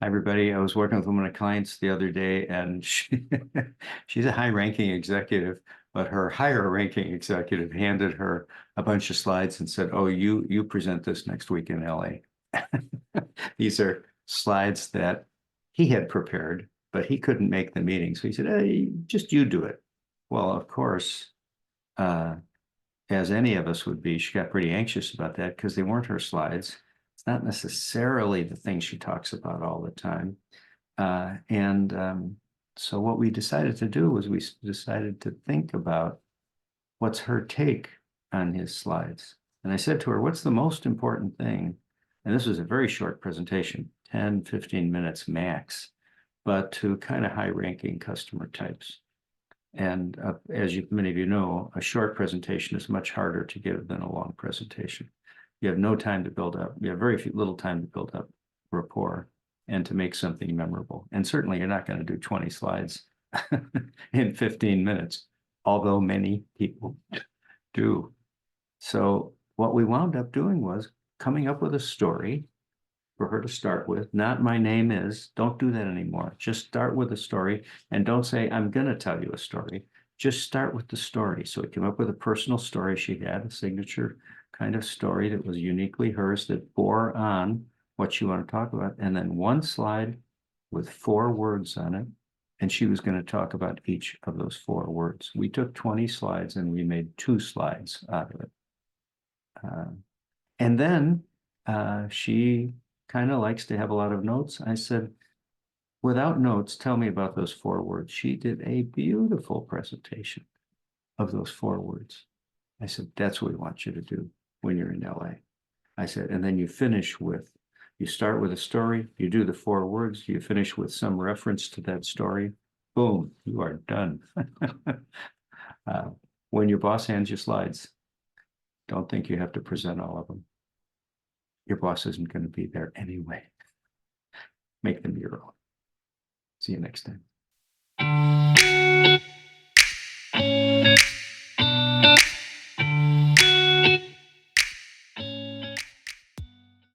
Hi, everybody. I was working with one of my clients the other day, and she's a high-ranking executive, but her higher-ranking executive handed her a bunch of slides and said, "Oh, you present this next week in LA." These are slides that he had prepared, but he couldn't make the meeting, so he said, "Hey, just you do it." Well, of course, uh, as any of us would be, she got pretty anxious about that because they weren't her slides. It's not necessarily the thing she talks about all the time. And so what we decided to do was we decided to think about what's her take on his slides. And I said to her, what's the most important thing? And this was a very short presentation, 10, 15 minutes max, but to kind of high-ranking customer types. And as many of you know, a short presentation is much harder to give than a long presentation. You have no time to build up. You have little time to build up rapport and to make something memorable. And certainly you're not going to do 20 slides in 15 minutes, although many people do. So what we wound up doing was coming up with a story for her to start with. Not my name is, don't do that anymore. Just start with a story and don't say, I'm going to tell you a story. Just start with the story. So we came up with a personal story. She had a signature kind of story that was uniquely hers that bore on what she wanted to talk about. And then one slide with 4 words on it. And she was going to talk about each of those 4 words. We took 20 slides and we made 2 slides out of it. And then she kind of likes to have a lot of notes. I said, without notes, tell me about those 4 words. She did a beautiful presentation of those 4 words. I said, that's what we want you to do when you're in LA. I said, and then you start with a story, you do the 4 words, you finish with some reference to that story. Boom, you are done. When your boss hands you slides, don't think you have to present all of them. Your boss isn't going to be there anyway. Make them your own. See you next time.